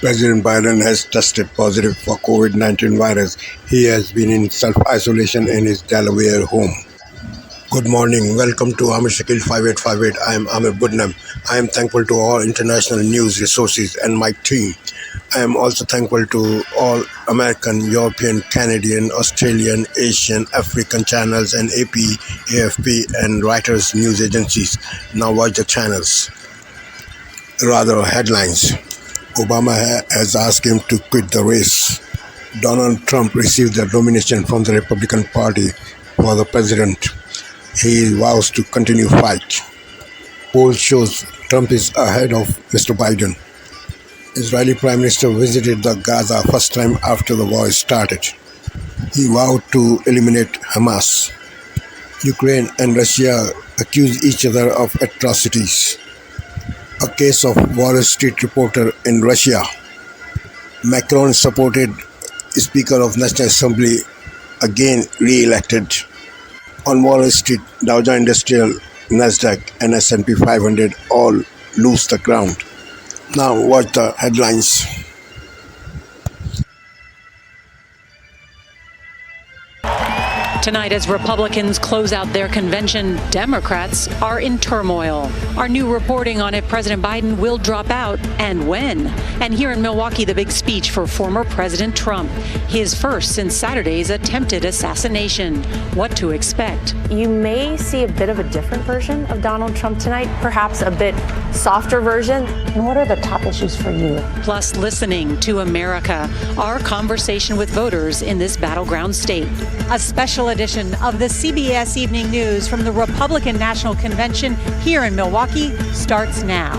President Biden has tested positive for COVID-19 virus. He has been in self-isolation in his Delaware home. Good morning. Welcome to Amir Shakil 5858. I am Amir Budnam. I am thankful to all international news resources and my team. I am also thankful to all American, European, Canadian, Australian, Asian, African channels and AP, AFP and Reuters news agencies. Now watch the channels. Rather, headlines. Obama has asked him to quit the race. Donald Trump received the nomination from the Republican Party for the president. He vows to continue fight. Poll shows Trump is ahead of Mr. Biden. Israeli Prime Minister visited the Gaza first time after the war started. He vowed to eliminate Hamas. Ukraine and Russia accuse each other of atrocities. A case of Wall Street reporter in Russia. Macron supported Speaker of National Assembly, again re-elected. On Wall Street, Dow Jones Industrial, Nasdaq and S&P 500 all lose the ground. Now watch the headlines. Tonight, as Republicans close out their convention, Democrats are in turmoil. Our new reporting on if President Biden will drop out and when. And here in Milwaukee, the big speech for former President Trump, his first since Saturday's attempted assassination. What to expect? You may see a bit of a different version of Donald Trump tonight, perhaps a bit softer version. And what are the top issues for you? Plus, listening to America, our conversation with voters in this battleground state. A special edition of the CBS Evening News from the Republican National Convention here in Milwaukee starts now.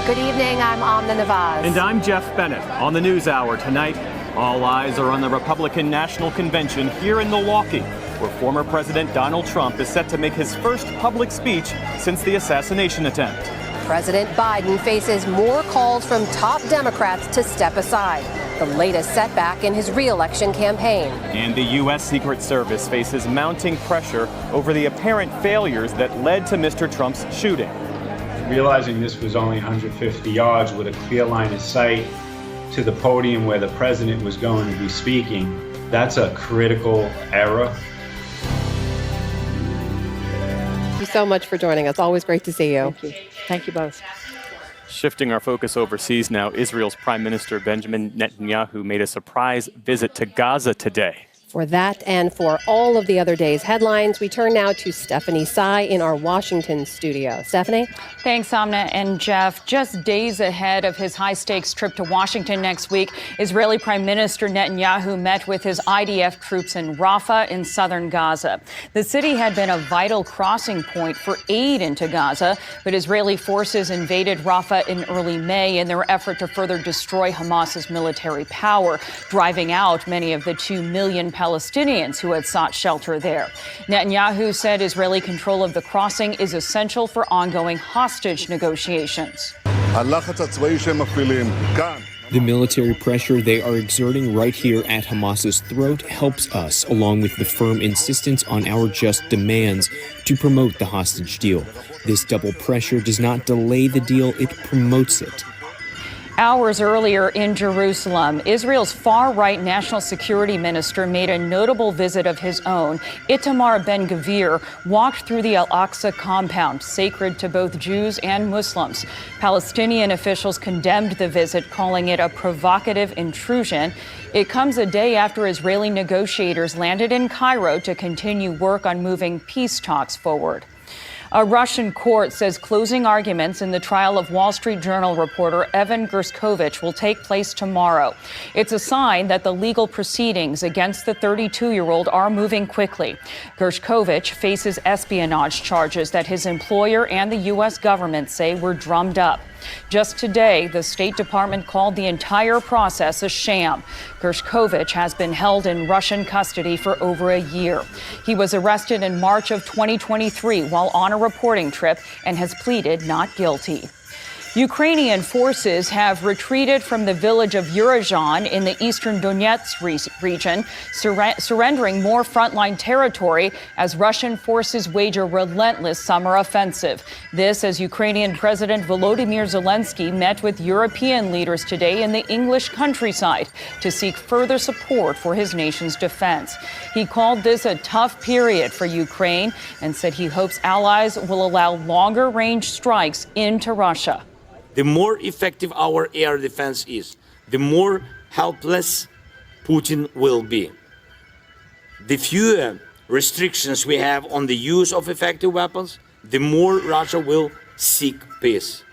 Good evening, I'm Amna Nawaz. And I'm Jeff Bennett. On the News Hour tonight, all eyes are on the Republican National Convention here in Milwaukee, where former President Donald Trump is set to make his first public speech since the assassination attempt. President Biden faces more calls from top Democrats to step aside, the latest setback in his re-election campaign. And the U.S. Secret Service faces mounting pressure over the apparent failures that led to Mr. Trump's shooting. Realizing this was only 150 yards with a clear line of sight to the podium where the president was going to be speaking, that's a critical error. Thank you so much for joining us. Always great to see you. Thank you. Thank you both. Shifting our focus overseas now, Israel's Prime Minister Benjamin Netanyahu made a surprise visit to Gaza today. For that and for all of the other day's headlines, we turn now to Stephanie Tsai in our Washington studio. Stephanie? Thanks, Amna and Jeff. Just days ahead of his high-stakes trip to Washington next week, Israeli Prime Minister Netanyahu met with his IDF troops in Rafah in southern Gaza. The city had been a vital crossing point for aid into Gaza, but Israeli forces invaded Rafah in early May in their effort to further destroy Hamas's military power, driving out many of the 2 million Palestinians who had sought shelter there. Netanyahu said Israeli control of the crossing is essential for ongoing hostage negotiations. The military pressure they are exerting right here at Hamas's throat helps us, along with the firm insistence on our just demands, to promote the hostage deal. This double pressure does not delay the deal, it promotes it. Hours earlier in Jerusalem, Israel's far-right national security minister made a notable visit of his own. Itamar Ben-Gvir walked through the Al-Aqsa compound, sacred to both Jews and Muslims. Palestinian officials condemned the visit, calling it a provocative intrusion. It comes a day after Israeli negotiators landed in Cairo to continue work on moving peace talks forward. A Russian court says closing arguments in the trial of Wall Street Journal reporter Evan Gershkovich will take place tomorrow. It's a sign that the legal proceedings against the 32-year-old are moving quickly. Gershkovich faces espionage charges that his employer and the U.S. government say were drummed up. Just today, the State Department called the entire process a sham. Gershkovich has been held in Russian custody for over a year. He was arrested in March of 2023 while on a reporting trip and has pleaded not guilty. Ukrainian forces have retreated from the village of Uruzhan in the eastern Donetsk region, surrendering more frontline territory as Russian forces wage a relentless summer offensive. This as Ukrainian President Volodymyr Zelensky met with European leaders today in the English countryside to seek further support for his nation's defense. He called this a tough period for Ukraine and said he hopes allies will allow longer-range strikes into Russia. The more effective our air defense is, the more helpless Putin will be. The fewer restrictions we have on the use of effective weapons, the more Russia will seek peace.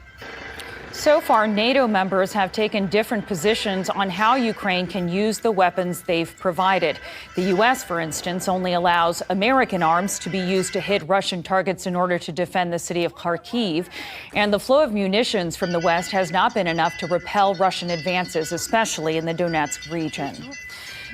So far, NATO members have taken different positions on how Ukraine can use the weapons they've provided. The U.S., for instance, only allows American arms to be used to hit Russian targets in order to defend the city of Kharkiv. And the flow of munitions from the West has not been enough to repel Russian advances, especially in the Donetsk region.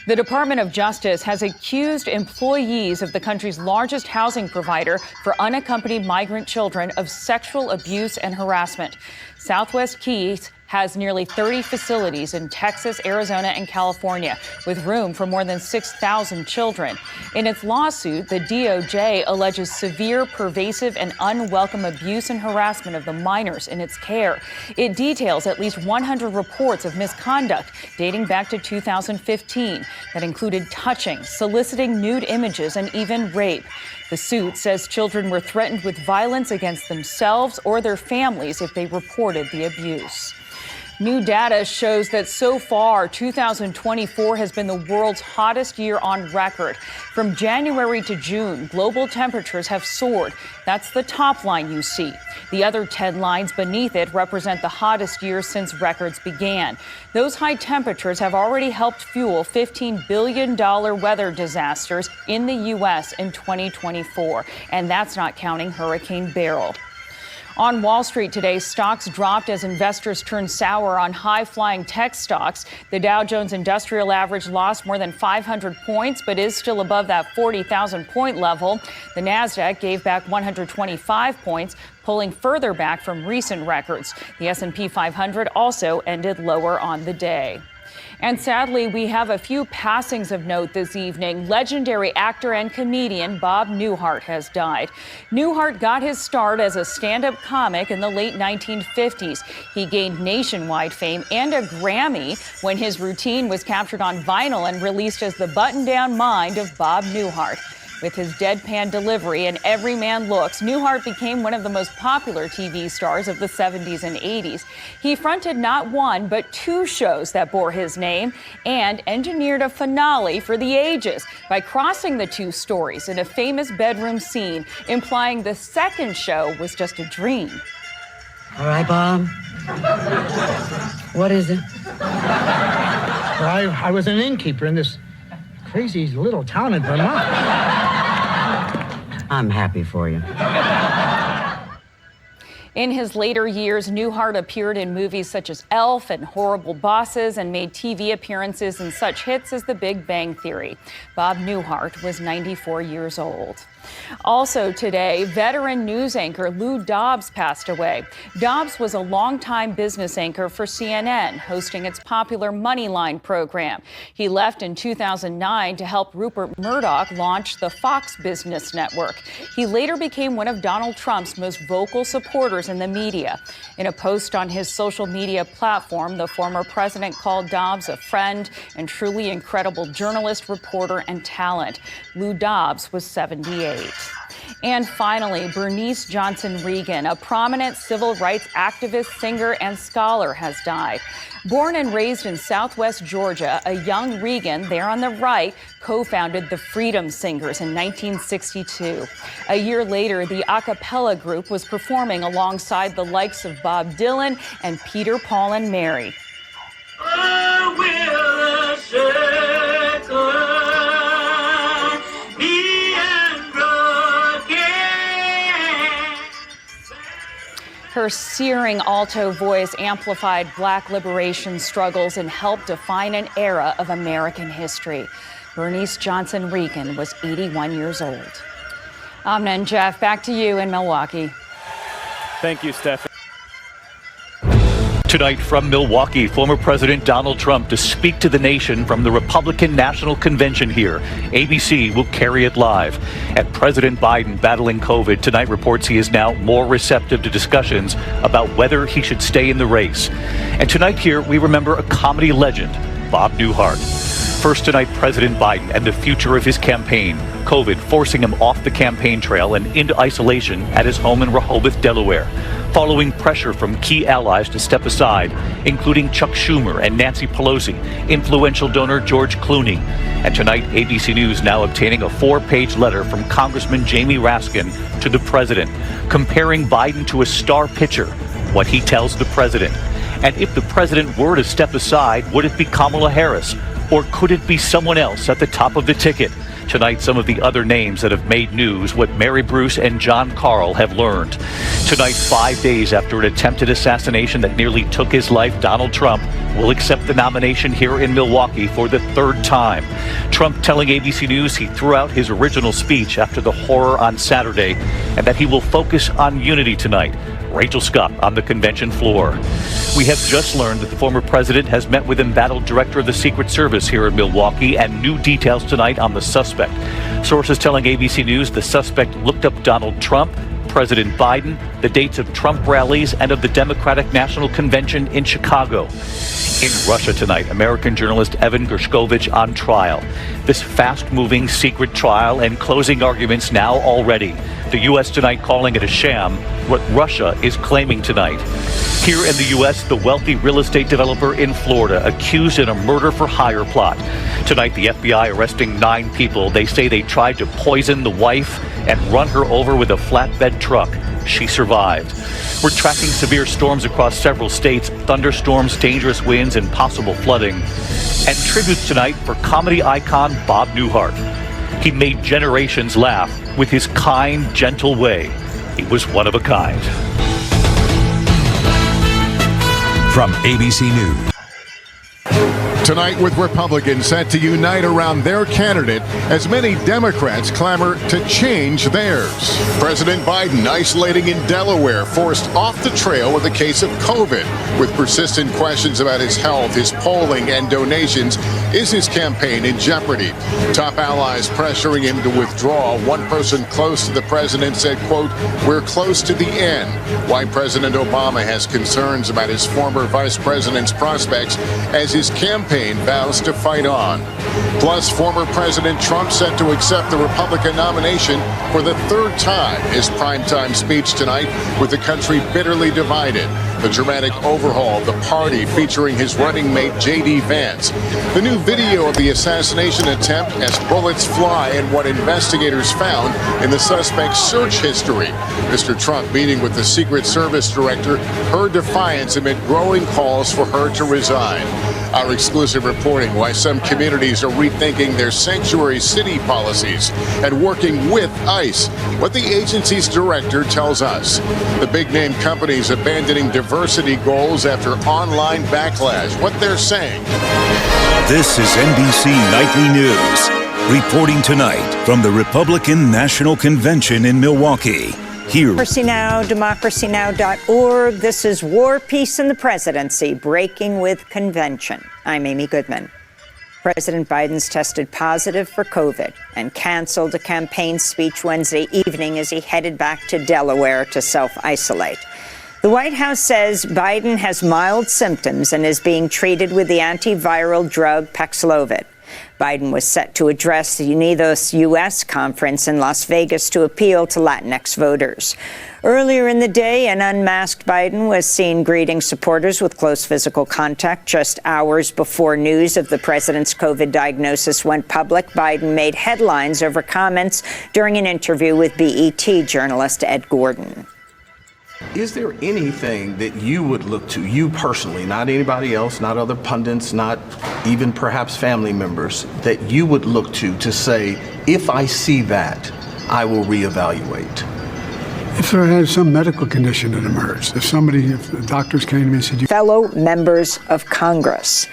The Department of Justice has accused employees of the country's largest housing provider for unaccompanied migrant children of sexual abuse and harassment. Southwest Keys has nearly 30 facilities in Texas, Arizona, and California, with room for more than 6,000 children. In its lawsuit, the DOJ alleges severe, pervasive, and unwelcome abuse and harassment of the minors in its care. It details at least 100 reports of misconduct dating back to 2015 that included touching, soliciting nude images, and even rape. The suit says children were threatened with violence against themselves or their families if they reported the abuse. New data shows that so far, 2024 has been the world's hottest year on record. From January to June, global temperatures have soared. That's the top line you see. The other 10 lines beneath it represent the hottest year since records began. Those high temperatures have already helped fuel $15 billion weather disasters in the U.S. in 2024. And that's not counting Hurricane Beryl. On Wall Street today, stocks dropped as investors turned sour on high-flying tech stocks. The Dow Jones Industrial Average lost more than 500 points, but is still above that 40,000-point level. The Nasdaq gave back 125 points, pulling further back from recent records. The S&P 500 also ended lower on the day. And sadly, we have a few passings of note this evening. Legendary actor and comedian Bob Newhart has died. Newhart got his start as a stand-up comic in the late 1950s. He gained nationwide fame and a Grammy when his routine was captured on vinyl and released as The Button-Down Mind of Bob Newhart. With his deadpan delivery and everyman looks, Newhart became one of the most popular TV stars of the 70s and 80s. He fronted not one, but two shows that bore his name and engineered a finale for the ages by crossing the two stories in a famous bedroom scene, implying the second show was just a dream. All right, Bob. What is it? Well, I was an innkeeper in this crazy little town in Vermont. I'm happy for you. In his later years, Newhart appeared in movies such as Elf and Horrible Bosses and made TV appearances in such hits as The Big Bang Theory. Bob Newhart was 94 years old. Also today, veteran news anchor Lou Dobbs passed away. Dobbs was a longtime business anchor for CNN, hosting its popular Moneyline program. He left in 2009 to help Rupert Murdoch launch the Fox Business Network. He later became one of Donald Trump's most vocal supporters in the media. In a post on his social media platform, the former president called Dobbs a friend and truly incredible journalist, reporter, and talent. Lou Dobbs was 78. And finally, Bernice Johnson Regan, a prominent civil rights activist, singer, and scholar, has died. Born and raised in Southwest Georgia, a young Regan, there on the right, co-founded the Freedom Singers in 1962. A year later, the a cappella group was performing alongside the likes of Bob Dylan and Peter, Paul, and Mary. Her searing alto voice amplified Black liberation struggles and helped define an era of American history. Bernice Johnson Regan was 81 years old. Amna and Jeff, back to you in Milwaukee. Thank you, Stephanie. Tonight from Milwaukee, former President Donald Trump to speak to the nation from the Republican National Convention here. ABC will carry it live. And President Biden, battling COVID, tonight reports he is now more receptive to discussions about whether he should stay in the race. And tonight here, we remember a comedy legend, Bob Newhart. First tonight, President Biden and the future of his campaign. COVID forcing him off the campaign trail and into isolation at his home in Rehoboth, Delaware, following pressure from key allies to step aside, including Chuck Schumer and Nancy Pelosi, influential donor George Clooney. And tonight, ABC News now obtaining a 4-page letter from Congressman Jamie Raskin to the president, comparing Biden to a star pitcher, what he tells the president. And if the president were to step aside, would it be Kamala Harris? Or could it be someone else at the top of the ticket? Tonight, some of the other names that have made news, what Mary Bruce and John Carl have learned. Tonight, 5 days after an attempted assassination that nearly took his life, Donald Trump will accept the nomination here in Milwaukee for the 3rd time. Trump telling ABC News he threw out his original speech after the horror on Saturday and that he will focus on unity tonight. Rachel Scott on the convention floor. We have just learned that the former president has met with embattled director of the Secret Service here in Milwaukee, and new details tonight on the suspect. Sources telling ABC News the suspect looked up Donald Trump, President Biden, the dates of Trump rallies and of the Democratic National Convention in Chicago. In Russia tonight, American journalist Evan Gershkovich on trial. This fast-moving secret trial and closing arguments now already. The U.S. tonight calling it a sham, what Russia is claiming tonight. Here in the U.S., the wealthy real estate developer in Florida accused in a murder-for-hire plot. Tonight, the FBI arresting 9 people. They say they tried to poison the wife and run her over with a flatbed truck. She survived. We're tracking severe storms across several states, thunderstorms, dangerous winds, and possible flooding. And tributes tonight for comedy icon Bob Newhart. He made generations laugh with his kind, gentle way. He was one of a kind. From ABC News. Tonight, with Republicans set to unite around their candidate as many Democrats clamor to change theirs. President Biden isolating in Delaware, forced off the trail with a case of COVID. With persistent questions about his health, his polling, and donations, is his campaign in jeopardy? Top allies pressuring him to withdraw. One person close to the president said, quote, "We're close to the end." Why President Obama has concerns about his former vice president's prospects as his campaign vows to fight on. Plus, former President Trump set to accept the Republican nomination for the 3rd time. His primetime speech tonight with the country bitterly divided. The dramatic overhaul of the party featuring his running mate J.D. Vance. The new video of the assassination attempt as bullets fly and what investigators found in the suspect's search history. Mr. Trump meeting with the Secret Service director, her defiance amid growing calls for her to resign. Our exclusive reporting why some communities are rethinking their sanctuary city policies and working with ICE. What the agency's director tells us. The big-name companies abandoning diversity goals after online backlash. What they're saying. This is NBC Nightly News. Reporting tonight from the Republican National Convention in Milwaukee. Here. Democracy Now!, democracynow.org. This is War, Peace, and the Presidency, Breaking with Convention. I'm Amy Goodman. President Biden's tested positive for COVID and canceled a campaign speech Wednesday evening as he headed back to Delaware to self-isolate. The White House says Biden has mild symptoms and is being treated with the antiviral drug Paxlovid. Biden was set to address the Unidos U.S. conference in Las Vegas to appeal to Latinx voters. Earlier in the day, an unmasked Biden was seen greeting supporters with close physical contact. Just hours before news of the president's COVID diagnosis went public, Biden made headlines over comments during an interview with BET journalist Ed Gordon. Is there anything that you would look to, you personally, not anybody else, not other pundits, not even perhaps family members, that you would look to say, if I see that, I will reevaluate? If there has some medical condition that emerged, if the doctors came to me and said... Fellow members of Congress.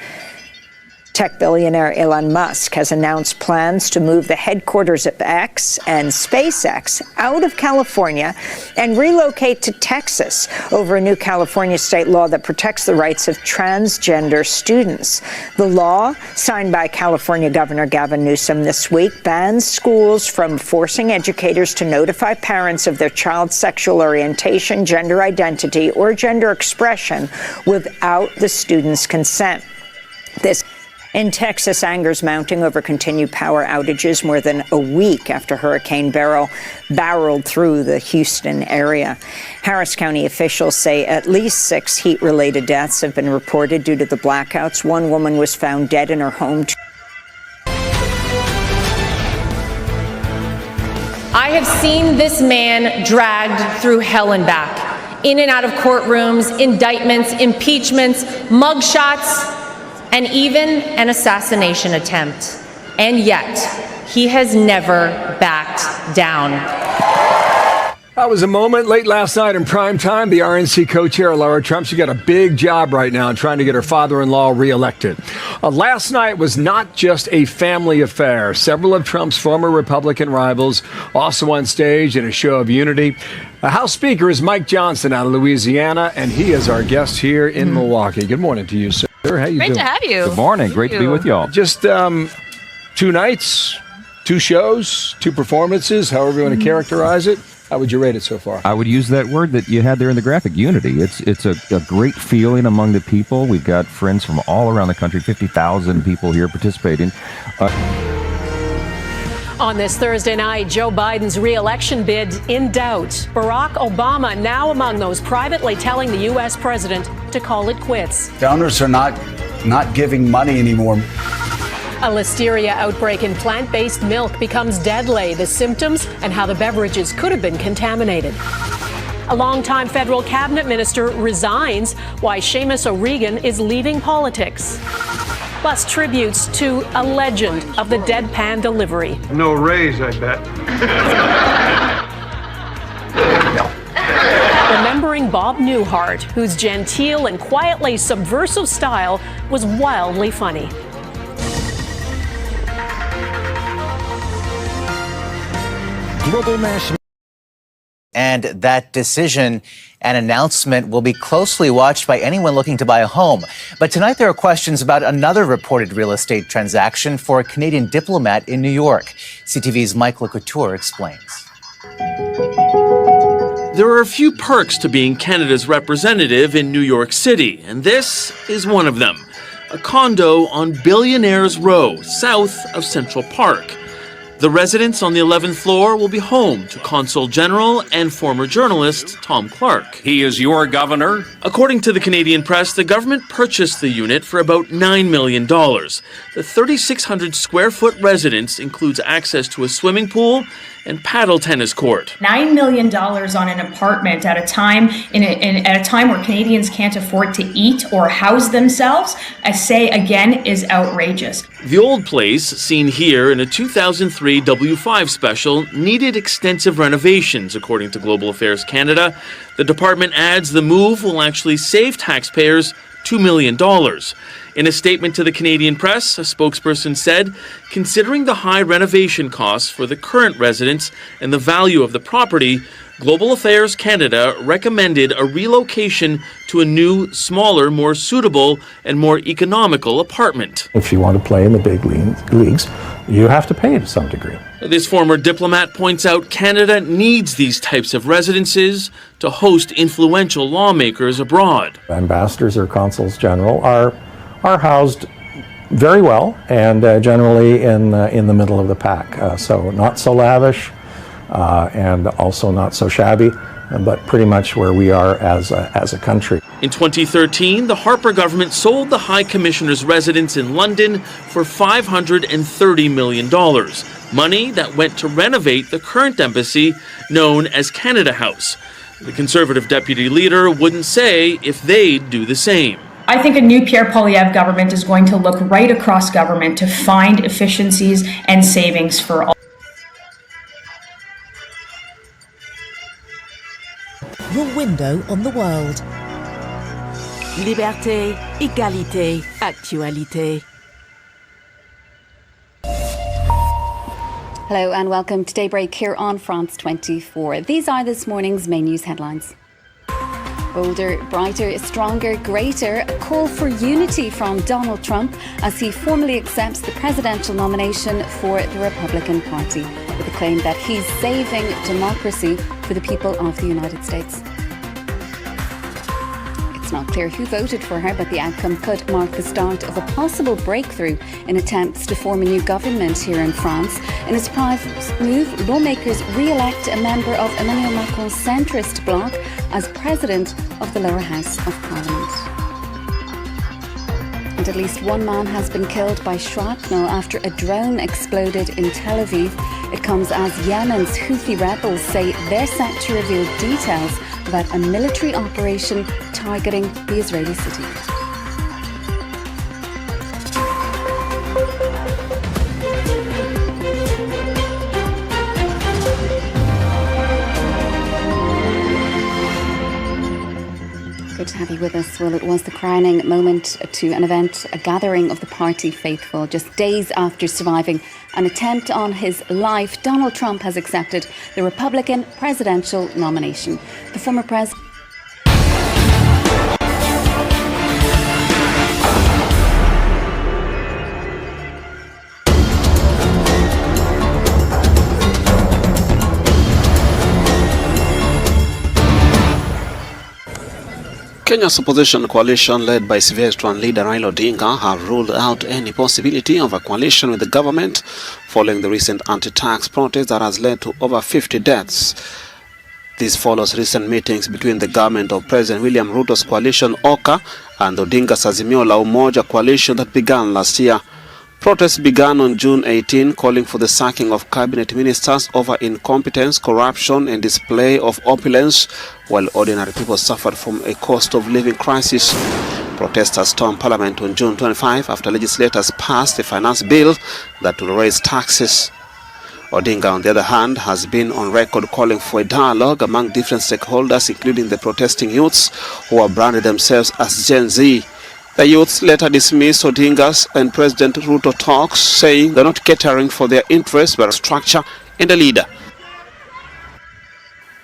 Tech billionaire Elon Musk has announced plans to move the headquarters of X and SpaceX out of California and relocate to Texas over a new California state law that protects the rights of transgender students. The law, signed by California Governor Gavin Newsom this week, bans schools from forcing educators to notify parents of their child's sexual orientation, gender identity, or gender expression without the student's consent. This in Texas, anger's mounting over continued power outages more than a week after Hurricane Beryl barreled through the Houston area. Harris County officials say at least 6 heat-related deaths have been reported due to the blackouts. One woman was found dead in her home. I have seen this man dragged through hell and back, in and out of courtrooms, indictments, impeachments, mugshots, and even an assassination attempt. And yet, he has never backed down. That was a moment late last night in prime time. The RNC co-chair, Lara Trump, she got a big job right now trying to get her father-in-law reelected. Last night was not just a family affair. Several of Trump's former Republican rivals also on stage in a show of unity. The House Speaker is Mike Johnson out of Louisiana, and he is our guest here in Milwaukee. Good morning to you, sir. How you doing? Great to have you. Good morning. Great to be with y'all. Just 2 nights, 2 shows, 2 performances, however you want to characterize it. How would you rate it so far? I would use that word that you had there in the graphic, unity. It's a great feeling among the people. We've got friends from all around the country, 50,000 people here participating. On this Thursday night, Joe Biden's re-election bid in doubt. Barack Obama now among those privately telling the U.S. president to call it quits. Donors are not giving money anymore. A listeria outbreak in plant-based milk becomes deadly. The symptoms and how the beverages could have been contaminated. A longtime federal cabinet minister resigns. Why Seamus O'Regan is leaving politics. Plus tributes to a legend of the deadpan delivery. No raise, I bet. Remembering Bob Newhart, whose genteel and quietly subversive style was wildly funny. Global national. And that decision and announcement will be closely watched by anyone looking to buy a home. But tonight there are questions about another reported real estate transaction for a Canadian diplomat in New York. CTV's Mike LeCouture explains. There are a few perks to being Canada's representative in New York City, and this is one of them. A condo on Billionaires Row, south of Central Park. The residence on the 11th floor will be home to Consul General and former journalist Tom Clark. He is your governor. According to the Canadian press, the government purchased the unit for about $9 million. The 3,600 square foot residence includes access to a swimming pool and paddle tennis court. $9 million on an apartment at a time at a time where Canadians can't afford to eat or house themselves, I say again, is outrageous. The old place, seen here in a 2003 W5 special, needed extensive renovations, according to Global Affairs Canada. The department adds the move will actually save taxpayers $2 million. In a statement to the Canadian press, a spokesperson said, considering the high renovation costs for the current residents and the value of the property, Global Affairs Canada recommended a relocation to a new, smaller, more suitable, and more economical apartment. If you want to play in the big leagues, you have to pay to some degree. This former diplomat points out Canada needs these types of residences to host influential lawmakers abroad. Ambassadors or consuls general are housed very well and generally in the middle of the pack. So not so lavish and also not so shabby, but pretty much where we are as a country. In 2013, the Harper government sold the High Commissioner's residence in London for $530 million, money that went to renovate the current embassy known as Canada House. The Conservative deputy leader wouldn't say if they'd do the same. I think a new Pierre Poilievre government is going to look right across government to find efficiencies and savings for all. Your window on the world. Liberté, égalité, actualité. Hello and welcome to Daybreak here on France 24. These are this morning's main news headlines. Bolder, brighter, stronger, greater. A call for unity from Donald Trump as he formally accepts the presidential nomination for the Republican Party, with the claim that he's saving democracy for the people of the United States. It's not clear who voted for her, but the outcome could mark the start of a possible breakthrough in attempts to form a new government here in France. In a surprise move, lawmakers re-elect a member of Emmanuel Macron's centrist bloc as president of the lower house of parliament. And at least one man has been killed by shrapnel after a drone exploded in Tel Aviv. It comes as Yemen's Houthi rebels say they're set to reveal details about a military operation targeting the Israeli city. Good to have you with us. Well, it was the crowning moment to an event, a gathering of the party faithful. Just days after surviving an attempt on his life, Donald Trump has accepted the Republican presidential nomination. The former president. Kenya's opposition coalition led by Veteran leader Raila Odinga have ruled out any possibility of a coalition with the government following the recent anti-tax protest that has led to over 50 deaths. This follows recent meetings between the government of President William Ruto's coalition OCA and Odinga's Azimio la Umoja coalition that began last year. Protests began on June 18, calling for the sacking of cabinet ministers over incompetence, corruption and display of opulence, while ordinary people suffered from a cost of living crisis. Protesters stormed Parliament on June 25 after legislators passed a finance bill that will raise taxes. Odinga, on the other hand, has been on record calling for a dialogue among different stakeholders, including the protesting youths who have branded themselves as Gen Z. The youths later dismissed Odinga's and President Ruto talks, saying they're not catering for their interests but a structure and a leader.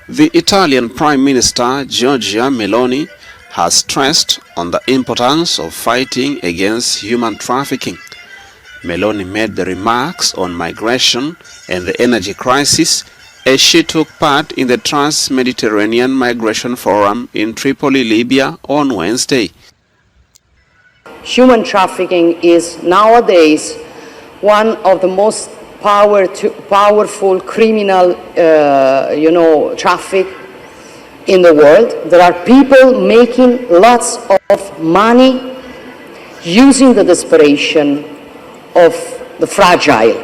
The Italian Prime Minister Giorgia Meloni has stressed on the importance of fighting against human trafficking. Meloni made the remarks on migration and the energy crisis as she took part in the Trans-Mediterranean Migration Forum in Tripoli, Libya on Wednesday. Human trafficking is nowadays one of the most powerful criminal, traffic in the world. There are people making lots of money using the desperation of the fragile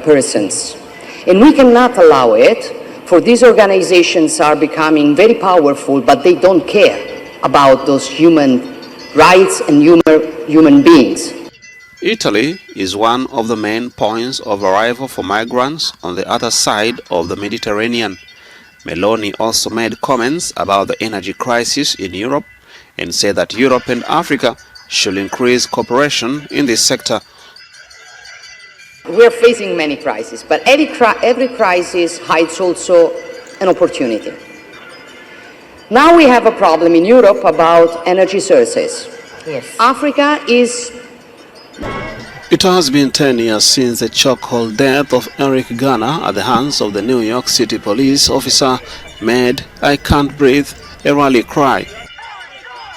persons. And we cannot allow it, for these organizations are becoming very powerful, but they don't care about those human rights and human beings. Italy is one of the main points of arrival for migrants on the other side of the Mediterranean. Meloni also made comments about the energy crisis in Europe and said that Europe and Africa should increase cooperation in this sector. We're facing many crises, but every crisis hides also an opportunity. Now we have a problem in Europe about energy sources. Yes. Africa is... It has been 10 years since the chokehold death of Eric Garner at the hands of the New York City police officer made "I Can't Breathe" a rally cry.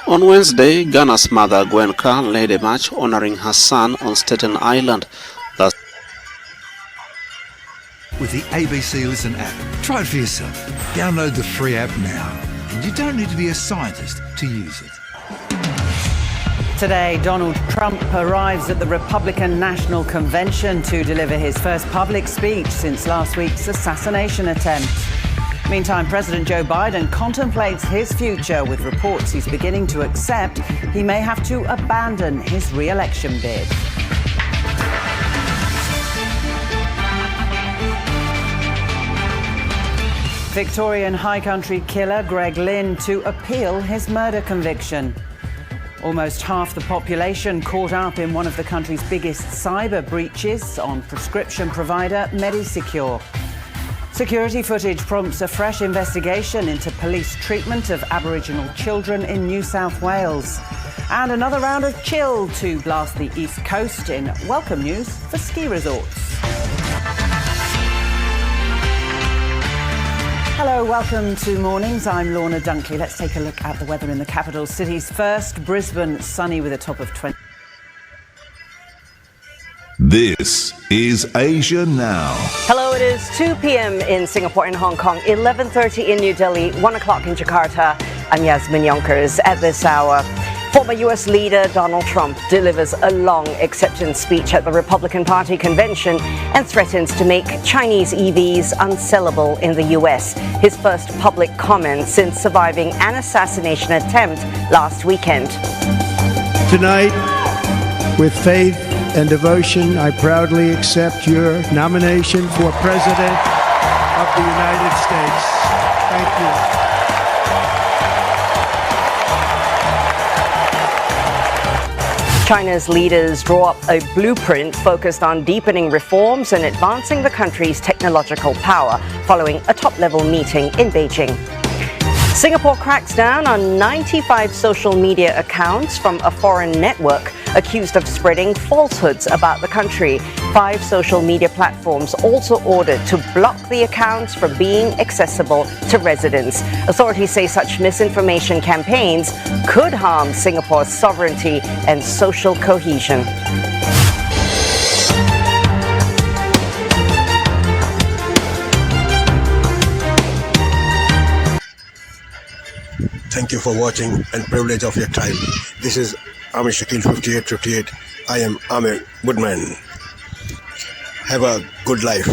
On Wednesday, Garner's mother, Gwen Carr, led a march honoring her son on Staten Island. Thus, with the ABC Listen app. Try it for yourself. Download the free app now. And you don't need to be a scientist to use it. Today, Donald Trump arrives at the Republican National Convention to deliver his first public speech since last week's assassination attempt. Meantime, President Joe Biden contemplates his future with reports he's beginning to accept he may have to abandon his re-election bid. Victorian High Country killer Greg Lynn to appeal his murder conviction. Almost half the population caught up in one of the country's biggest cyber breaches on prescription provider Medisecure. Security footage prompts a fresh investigation into police treatment of Aboriginal children in New South Wales. And another round of chill to blast the East Coast in welcome news for ski resorts. Hello, welcome to Mornings. I'm Lorna Dunkley. Let's take a look at the weather in the capital cities first. Brisbane, sunny with a top of 20. This is Asia Now. Hello, it is 2 p.m. in Singapore and Hong Kong, 11:30 in New Delhi, 1 o'clock in Jakarta. I'm Yasmin Yonkers. At this hour, former U.S. leader Donald Trump delivers a long acceptance speech at the Republican Party convention and threatens to make Chinese EVs unsellable in the U.S. His first public comment since surviving an assassination attempt last weekend. Tonight, with faith and devotion, I proudly accept your nomination for President of the United States. Thank you. China's leaders draw up a blueprint focused on deepening reforms and advancing the country's technological power following a top-level meeting in Beijing. Singapore cracks down on 95 social media accounts from a foreign network accused of spreading falsehoods about the country. 5 social media platforms also ordered to block the accounts from being accessible to residents. Authorities say such misinformation campaigns could harm Singapore's sovereignty and social cohesion. Thank you for watching and privilege of your time. This is Amir Shakil 5858. I am Amir Woodman. Have a good life.